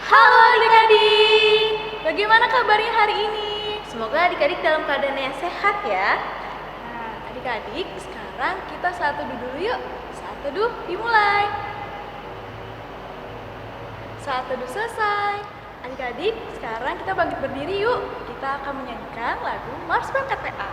Halo adik-adik, bagaimana kabarnya hari ini? Semoga adik-adik dalam keadaan yang sehat ya. Nah, adik-adik, sekarang kita saat teduh dulu yuk. Saat teduh dimulai. Saat teduh selesai. Adik-adik, sekarang kita bangkit berdiri yuk. Kita akan menyanyikan lagu Mars Berangkat PA.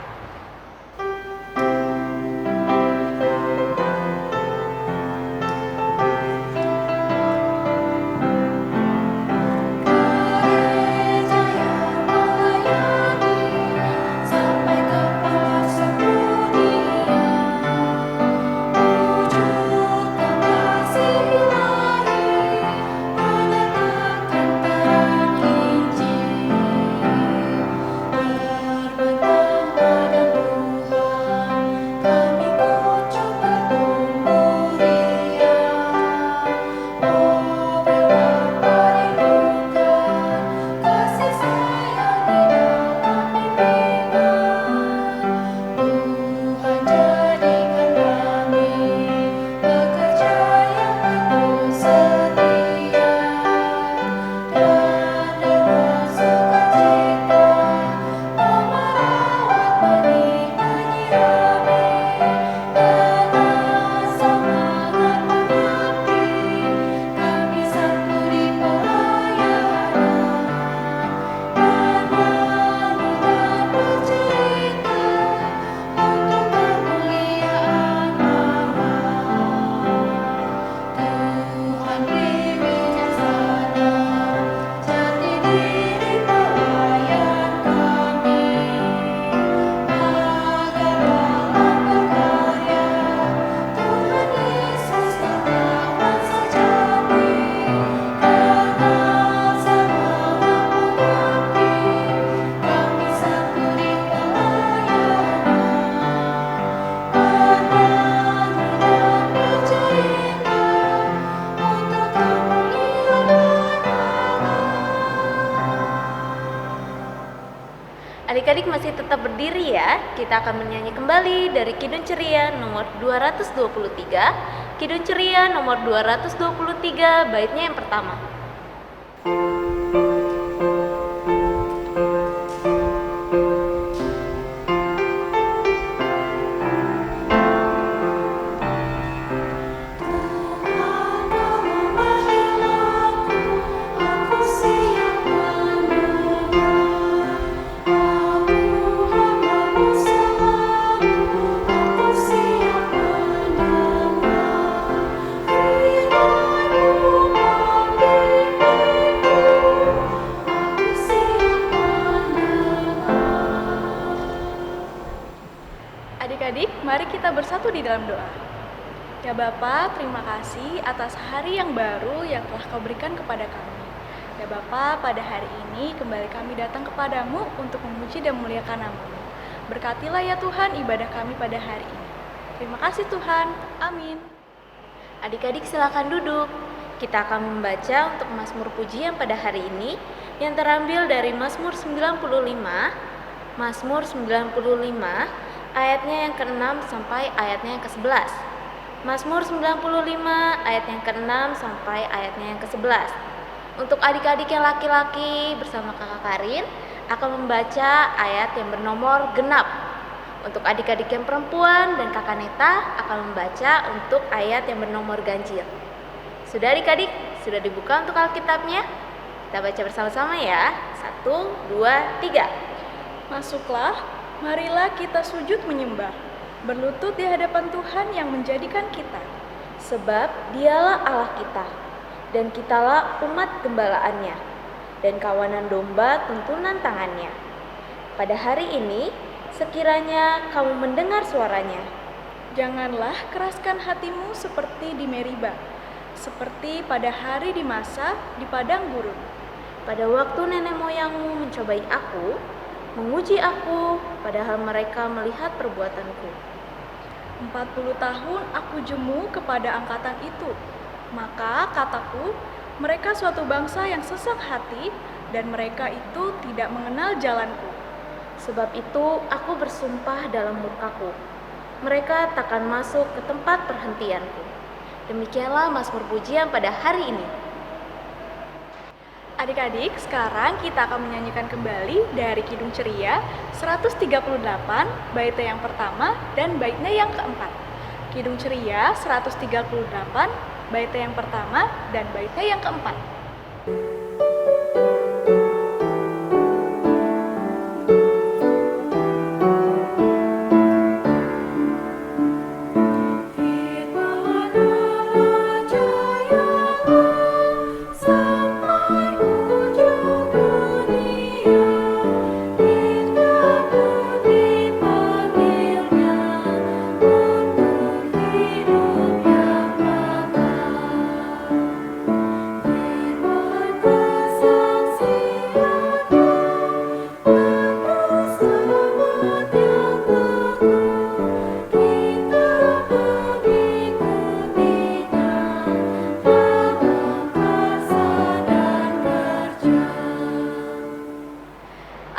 Adik-adik masih tetap berdiri ya. Kita akan menyanyi kembali dari Kidung Ceria nomor 223. Kidung Ceria nomor 223, baitnya yang pertama. Adik-adik, mari kita bersatu di dalam doa. Ya Bapa, terima kasih atas hari yang baru yang telah Kau berikan kepada kami. Ya Bapa, pada hari ini kembali kami datang kepadamu untuk memuji dan memuliakan nama-Mu. Berkatilah ya Tuhan ibadah kami pada hari ini. Terima kasih Tuhan. Amin. Adik-adik silakan duduk. Kita akan membaca untuk Mazmur pujian pada hari ini yang terambil dari Mazmur 95. Mazmur 95 ayatnya yang ke-6 sampai ayatnya yang ke-11. Mazmur 95 ayat yang ke-6 sampai ayatnya yang ke-11. Untuk adik-adik yang laki-laki bersama kakak Karin akan membaca ayat yang bernomor genap. Untuk adik-adik yang perempuan dan kakak Neta akan membaca untuk ayat yang bernomor ganjil. Sudah adik-adik? Sudah dibuka untuk Alkitabnya? Kita baca bersama-sama ya. 1, 2, 3. Masuklah, marilah kita sujud menyembah, berlutut di hadapan Tuhan yang menjadikan kita. Sebab dialah Allah kita, dan kitalah umat gembalaannya, dan kawanan domba tuntunan tangannya. Pada hari ini, sekiranya kamu mendengar suaranya, Janganlah keraskan hatimu seperti di Meriba, seperti pada hari di Masa di padang gurun. pada waktu nenek moyangmu mencobai aku, menguji aku, padahal mereka melihat perbuatanku. 40 tahun aku jemu kepada angkatan itu. Maka kataku, mereka suatu bangsa yang sesak hati, dan mereka itu tidak mengenal jalanku. Sebab itu aku bersumpah dalam murkaku, mereka takkan masuk ke tempat perhentianku. Demikianlah Mazmur pujian pada hari ini. Adik-adik, sekarang kita akan menyanyikan kembali dari Kidung Ceria 138, baitnya yang pertama dan baitnya yang keempat. Kidung Ceria 138, baitnya yang pertama dan baitnya yang keempat.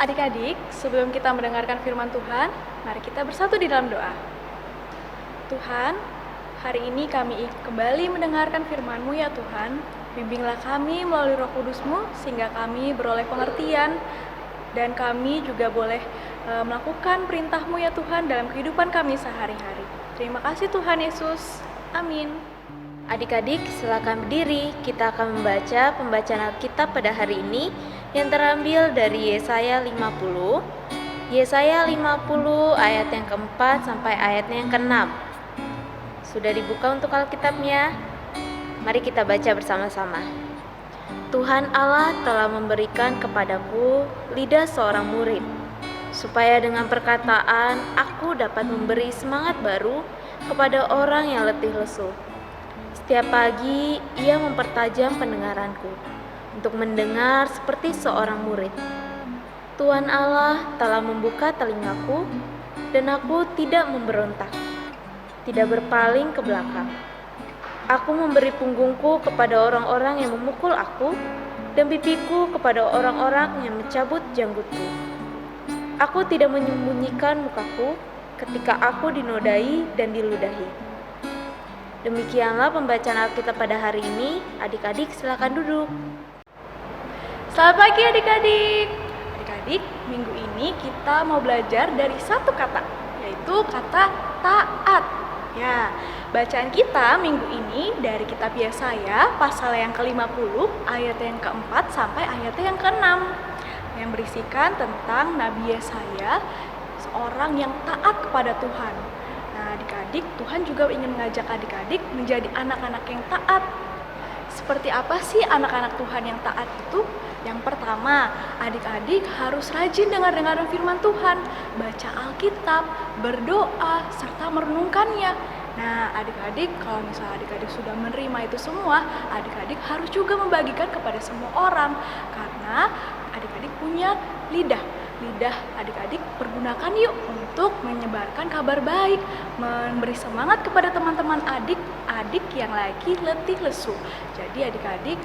Adik-adik, sebelum kita mendengarkan firman Tuhan, mari kita bersatu di dalam doa. Tuhan, hari ini kami kembali mendengarkan firman-Mu ya Tuhan. Bimbinglah kami melalui Roh Kudus-Mu sehingga kami beroleh pengertian dan kami juga boleh melakukan perintah-Mu ya Tuhan dalam kehidupan kami sehari-hari. Terima kasih Tuhan Yesus. Amin. Adik-adik, silakan berdiri. Kita akan membaca pembacaan Alkitab pada hari ini yang terambil dari Yesaya 50. Yesaya 50 ayat yang keempat sampai ayatnya yang keenam. Sudah dibuka untuk Alkitabnya? Mari kita baca bersama-sama. Tuhan Allah telah memberikan kepadaku lidah seorang murid, supaya dengan perkataan aku dapat memberi semangat baru kepada orang yang letih lesu. Setiap pagi ia mempertajam pendengaranku untuk mendengar seperti seorang murid. Tuhan Allah telah membuka telingaku dan aku tidak memberontak, tidak berpaling ke belakang. Aku memberi punggungku kepada orang-orang yang memukul aku dan pipiku kepada orang-orang yang mencabut janggutku. Aku tidak menyembunyikan mukaku ketika aku dinodai dan diludahi. Demikianlah pembacaan Alkitab pada hari ini. Adik-adik silakan duduk. Selamat pagi adik-adik. Adik-adik, minggu ini kita mau belajar dari satu kata, yaitu kata taat. Ya, bacaan kita minggu ini dari kitab Yesaya pasal yang ke-50 ayat yang keempat sampai ayat yang keenam, yang berisikan tentang Nabi Yesaya, seorang yang taat kepada Tuhan. Nah, adik-adik, Tuhan juga ingin mengajak adik-adik menjadi anak-anak yang taat. Seperti apa sih anak-anak Tuhan yang taat itu? Yang pertama, adik-adik harus rajin dengar firman Tuhan, baca Alkitab, berdoa, serta merenungkannya. Nah, adik-adik, kalau misalnya adik-adik sudah menerima itu semua, adik-adik harus juga membagikan kepada semua orang. Karena adik-adik punya lidah. Lidah adik-adik pergunakan yuk untuk menyebarkan kabar baik, memberi semangat kepada teman-teman adik-adik yang lagi letih lesu. Jadi adik-adik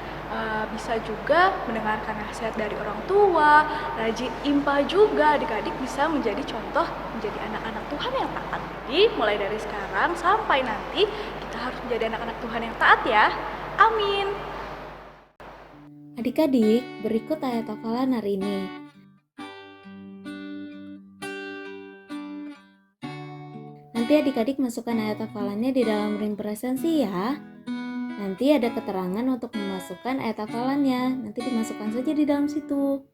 bisa juga mendengarkan nasihat dari orang tua, rajin impa juga. Adik-adik bisa menjadi contoh, menjadi anak-anak Tuhan yang taat. Jadi mulai dari sekarang sampai nanti kita harus menjadi anak-anak Tuhan yang taat ya. Amin. Adik-adik, berikut ayat hafalan hari ini. Nanti adik-adik masukkan ayat hafalannya di dalam ring presensi ya. Nanti ada keterangan untuk memasukkan ayat hafalannya. Nanti dimasukkan saja di dalam situ.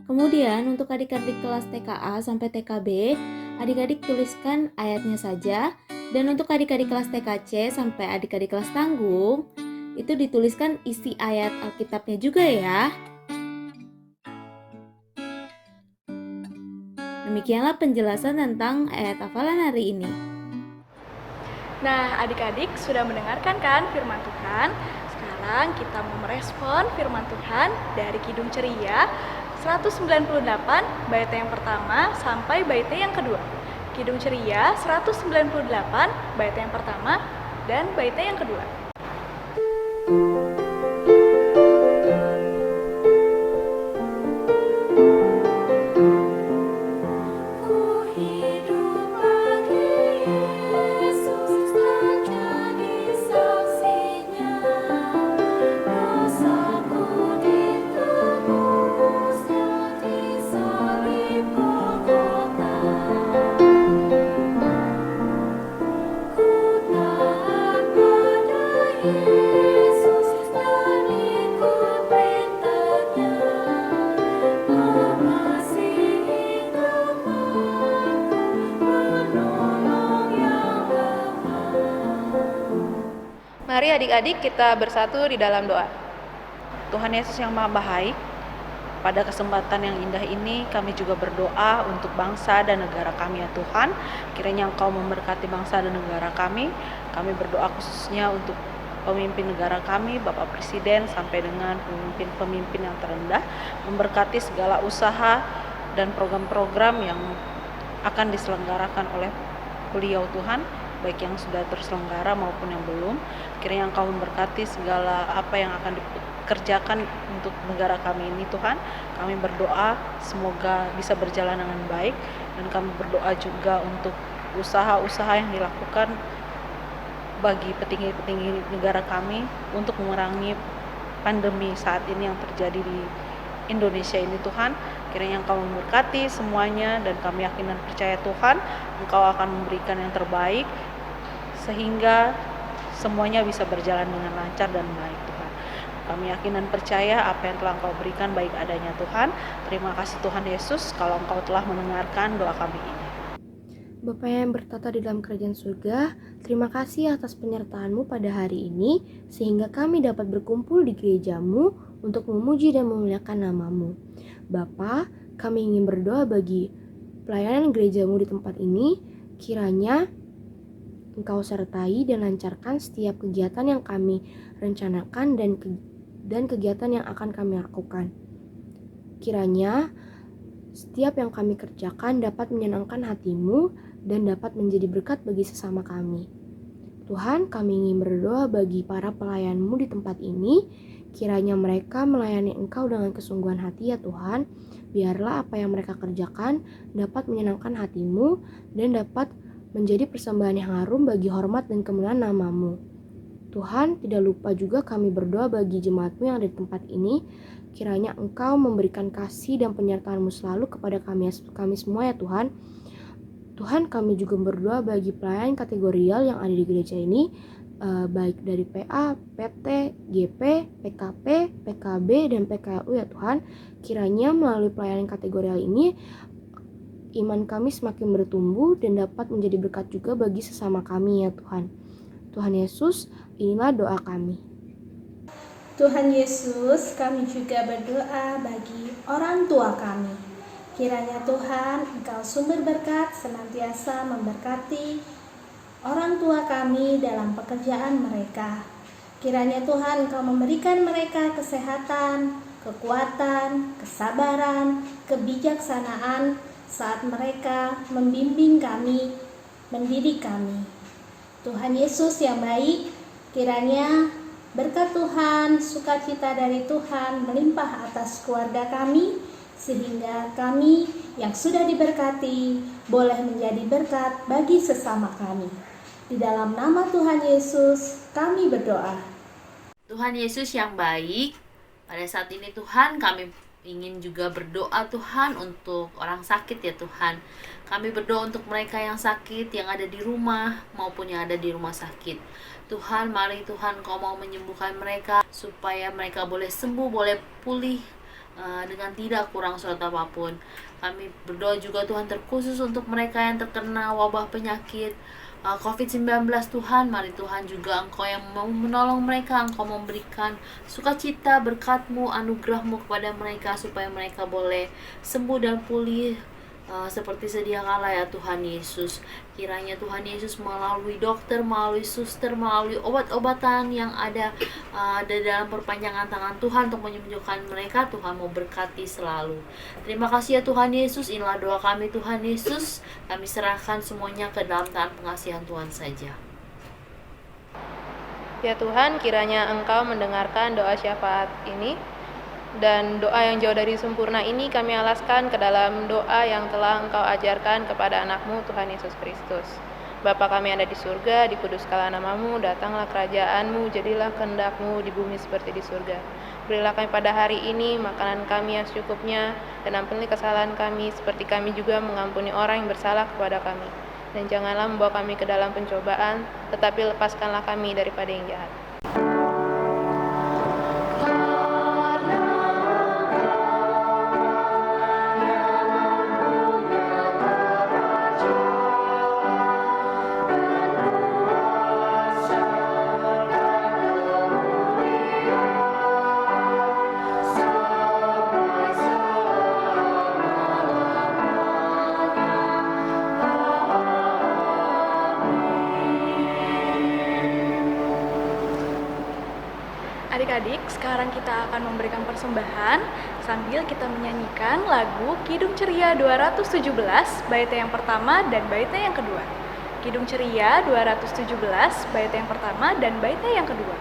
Kemudian untuk adik-adik kelas TKA sampai TKB, adik-adik tuliskan ayatnya saja. Dan untuk adik-adik kelas TKC sampai adik-adik kelas tanggung, itu dituliskan isi ayat Alkitabnya juga ya. Demikianlah penjelasan tentang ayat hafalan hari ini. Nah, adik-adik sudah mendengarkan kan firman Tuhan? Sekarang kita mau merespon firman Tuhan dari Kidung Ceria 198 bait yang pertama sampai bait yang kedua. Kidung Ceria 198 bait yang pertama dan bait yang kedua. Dosaku Mari adik-adik kita bersatu di dalam doa. Tuhan Yesus yang Maha Baik, pada kesempatan yang indah ini kami juga berdoa untuk bangsa dan negara kami ya Tuhan. Kiranya Engkau memberkati bangsa dan negara kami. Kami berdoa khususnya untuk pemimpin negara kami, Bapak Presiden sampai dengan pemimpin-pemimpin yang terendah, memberkati segala usaha dan program-program yang akan diselenggarakan oleh beliau Tuhan, baik yang sudah terselenggara maupun yang belum. Kiranya Engkau memberkati segala apa yang akan dikerjakan untuk negara kami ini Tuhan. Kami berdoa semoga bisa berjalan dengan baik, dan kami berdoa juga untuk usaha-usaha yang dilakukan bagi petinggi-petinggi negara kami untuk mengurangi pandemi saat ini yang terjadi di Indonesia ini Tuhan. Kiranya Engkau memberkati semuanya, dan kami yakin dan percaya Tuhan Engkau akan memberikan yang terbaik sehingga semuanya bisa berjalan dengan lancar dan baik Tuhan. Kami yakin dan percaya apa yang telah Engkau berikan baik adanya Tuhan. Terima kasih Tuhan Yesus kalau Engkau telah mendengarkan doa kami ini. Bapa yang bertata di dalam kerajaan surga, terima kasih atas penyertaan-Mu pada hari ini, sehingga kami dapat berkumpul di gereja-Mu untuk memuji dan memuliakan nama-Mu. Bapa, kami ingin berdoa bagi pelayanan gereja-Mu di tempat ini, kiranya Engkau sertai dan lancarkan setiap kegiatan yang kami rencanakan dan kegiatan yang akan kami lakukan. Kiranya setiap yang kami kerjakan dapat menyenangkan hati-Mu dan dapat menjadi berkat bagi sesama kami. Tuhan, kami ingin berdoa bagi para pelayan-Mu di tempat ini, kiranya mereka melayani Engkau dengan kesungguhan hati ya Tuhan. Biarlah apa yang mereka kerjakan dapat menyenangkan hati-Mu dan dapat menjadi persembahan yang harum bagi hormat dan kemuliaan nama-Mu. Tuhan, tidak lupa juga kami berdoa bagi jemaat-Mu yang ada di tempat ini. Kiranya Engkau memberikan kasih dan penyertaan-Mu selalu kepada kami semua ya Tuhan. Tuhan, kami juga berdoa bagi pelayan kategorial yang ada di gereja ini, baik dari PA, PT, GP, PKP, PKB, dan PKLU ya Tuhan. Kiranya melalui pelayanan kategorial ini, iman kami semakin bertumbuh dan dapat menjadi berkat juga bagi sesama kami ya Tuhan. Tuhan Yesus, inilah doa kami. Tuhan Yesus, kami juga berdoa bagi orang tua kami. Kiranya Tuhan, Engkau sumber berkat senantiasa memberkati orang tua kami dalam pekerjaan mereka. Kiranya Tuhan, Engkau memberikan mereka kesehatan, kekuatan, kesabaran, kebijaksanaan saat mereka membimbing kami, mendidik kami. Tuhan Yesus yang baik, kiranya berkat Tuhan, sukacita dari Tuhan melimpah atas keluarga kami, sehingga kami yang sudah diberkati boleh menjadi berkat bagi sesama kami. Di dalam nama Tuhan Yesus kami berdoa. Tuhan Yesus yang baik, pada saat ini Tuhan kami ingin juga berdoa Tuhan untuk orang sakit ya Tuhan. Kami berdoa untuk mereka yang sakit, yang ada di rumah maupun yang ada di rumah sakit. Tuhan, mari Tuhan Kau mau menyembuhkan mereka supaya mereka boleh sembuh, boleh pulih dengan tidak kurang suatu apapun. Kami berdoa juga Tuhan terkhusus untuk mereka yang terkena wabah penyakit COVID-19 Tuhan. Mari Tuhan juga Engkau yang mau menolong mereka, Engkau memberikan sukacita, berkat-Mu, anugerah-Mu kepada mereka supaya mereka boleh sembuh dan pulih seperti sedia kala ya Tuhan Yesus. Kiranya Tuhan Yesus melalui dokter, melalui suster, melalui obat-obatan yang ada dalam perpanjangan tangan Tuhan untuk menyembuhkan mereka, Tuhan mau berkati selalu. Terima kasih ya Tuhan Yesus, inilah doa kami Tuhan Yesus. Kami serahkan semuanya ke dalam tangan pengasihan Tuhan saja. Ya Tuhan, kiranya Engkau mendengarkan doa syafaat ini, dan doa yang jauh dari sempurna ini kami alaskan ke dalam doa yang telah Engkau ajarkan kepada anak-Mu Tuhan Yesus Kristus. Bapa kami yang ada di surga, dikuduskanlah nama-Mu, datanglah kerajaan-Mu, jadilah kehendak-Mu di bumi seperti di surga. Berilah kami pada hari ini makanan kami yang secukupnya, dan ampunilah kesalahan kami seperti kami juga mengampuni orang yang bersalah kepada kami. Dan janganlah membawa kami ke dalam pencobaan, tetapi lepaskanlah kami daripada yang jahat. Adik-adik, sekarang kita akan memberikan persembahan sambil kita menyanyikan lagu Kidung Ceria 217, baitnya yang pertama dan baitnya yang kedua. Kidung Ceria 217, baitnya yang pertama dan baitnya yang kedua.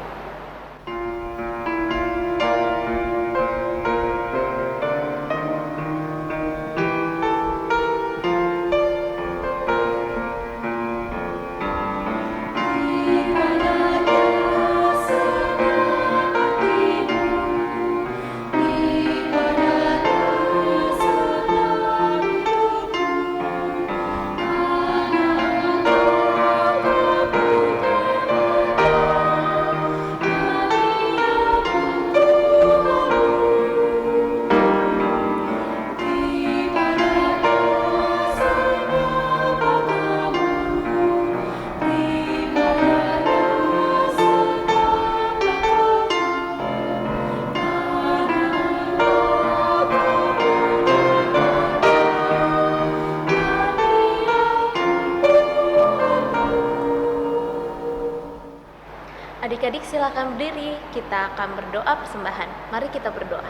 Adik-adik silakan berdiri, kita akan berdoa persembahan. Mari kita berdoa.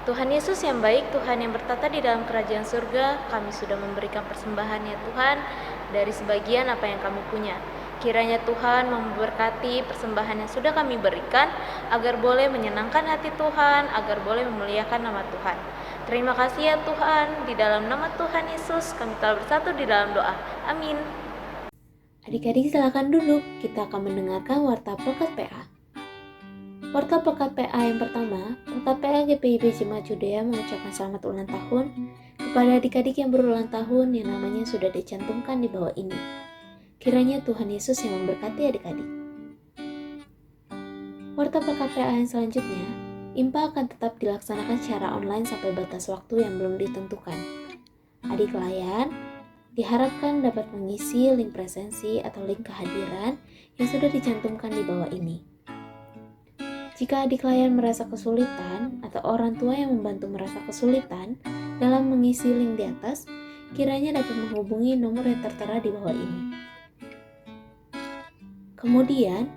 Tuhan Yesus yang baik, Tuhan yang bertata di dalam kerajaan surga, kami sudah memberikan persembahan ya Tuhan, dari sebagian apa yang kami punya. Kiranya Tuhan memberkati persembahan yang sudah kami berikan, agar boleh menyenangkan hati Tuhan, agar boleh memuliakan nama Tuhan. Terima kasih ya Tuhan, di dalam nama Tuhan Yesus kami telah bersatu di dalam doa. Amin. Adik-adik silakan duduk, kita akan mendengarkan Warta Pekat PA. Warta Pekat PA yang pertama, Pekat PA GPIB Jemaat Judea mengucapkan selamat ulang tahun kepada adik-adik yang berulang tahun yang namanya sudah dicantumkan di bawah ini. Kiranya Tuhan Yesus yang memberkati adik-adik. Warta Pekat PA yang selanjutnya, IMPA akan tetap dilaksanakan secara online sampai batas waktu yang belum ditentukan. Adik layan diharapkan dapat mengisi link presensi atau link kehadiran yang sudah dicantumkan di bawah ini. Jika adik layan merasa kesulitan atau orang tua yang membantu merasa kesulitan dalam mengisi link di atas, kiranya dapat menghubungi nomor yang tertera di bawah ini. Kemudian,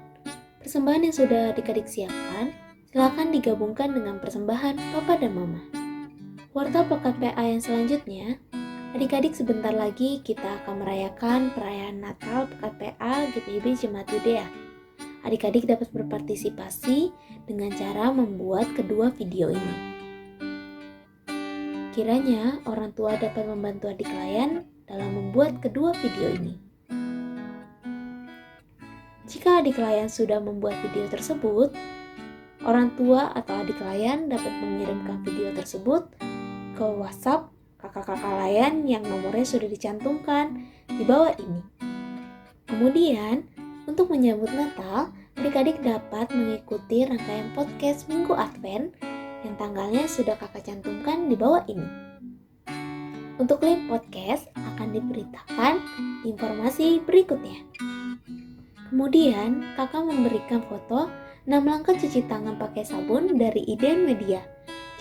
persembahan yang sudah adik-adik siapkan, silakan digabungkan dengan persembahan Papa dan Mama. Warta Pekat PA yang selanjutnya, adik-adik sebentar lagi kita akan merayakan perayaan Natal Pekat PA GPIB Jemaat Yudea. Adik-adik dapat berpartisipasi dengan cara membuat kedua video ini. Kiranya orang tua dapat membantu adik layan dalam membuat kedua video ini. Jika adik layan sudah membuat video tersebut, orang tua atau adik layan dapat mengirimkan video tersebut ke WhatsApp kakak-kakak layan yang nomornya sudah dicantumkan di bawah ini. Kemudian, untuk menyambut Natal, adik-adik dapat mengikuti rangkaian podcast Minggu Advent yang tanggalnya sudah kakak cantumkan di bawah ini. Untuk link podcast akan diberitakan di informasi berikutnya. Kemudian, kakak memberikan foto 6 langkah cuci tangan pakai sabun dari Iden Media.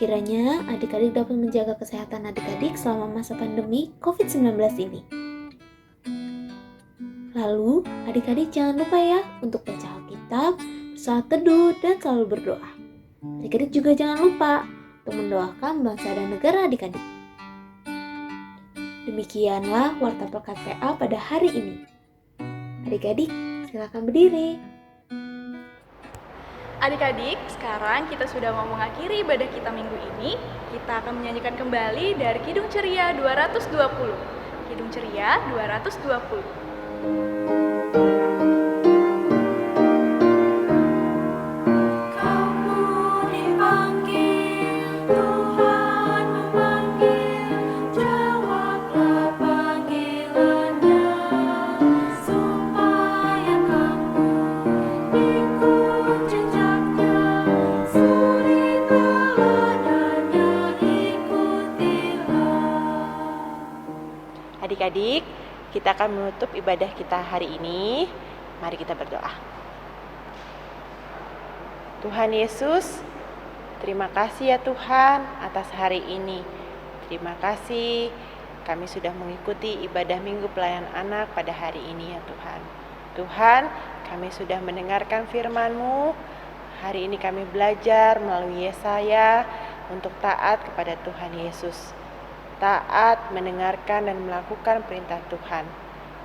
Kiranya adik-adik dapat menjaga kesehatan adik-adik selama masa pandemi COVID-19 ini. Lalu, adik-adik jangan lupa ya untuk baca Alkitab, bersalat teduh, dan selalu berdoa. Adik-adik juga jangan lupa untuk mendoakan bangsa dan negara adik-adik. Demikianlah Warta Pekat PA pada hari ini. Adik-adik, silakan berdiri. Adik-adik, sekarang kita sudah mau mengakhiri ibadah kita minggu ini. Kita akan menyanyikan kembali dari Kidung Ceria 220. Kidung Ceria 220. Adik-adik, kita akan menutup ibadah kita hari ini. Mari kita berdoa. Tuhan Yesus, terima kasih ya Tuhan atas hari ini. Terima kasih kami sudah mengikuti ibadah Minggu Pelayanan Anak pada hari ini ya Tuhan. Tuhan, kami sudah mendengarkan firman-Mu. Hari ini kami belajar melalui Yesaya untuk taat kepada Tuhan Yesus. Taat, mendengarkan dan melakukan perintah Tuhan.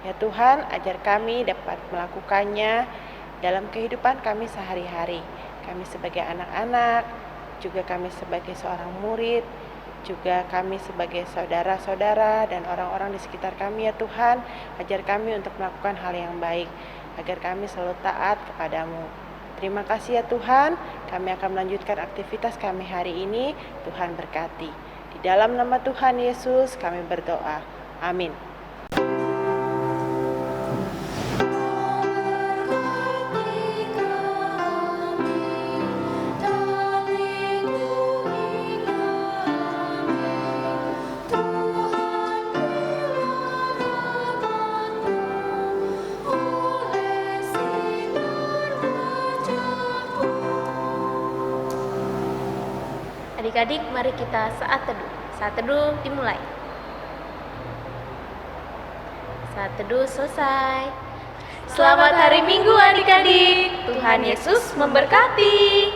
Ya Tuhan, ajar kami dapat melakukannya dalam kehidupan kami sehari-hari. Kami sebagai anak-anak, juga kami sebagai seorang murid, juga kami sebagai saudara-saudara dan orang-orang di sekitar kami ya Tuhan, ajar kami untuk melakukan hal yang baik, agar kami selalu taat kepadamu. Terima kasih ya Tuhan, kami akan melanjutkan aktivitas kami hari ini, Tuhan berkati. Di dalam nama Tuhan Yesus kami berdoa, amin. Adik-adik, mari kita saat teduh. Saat teduh dimulai. Saat teduh selesai. Selamat hari Minggu adik-adik. Tuhan Yesus memberkati.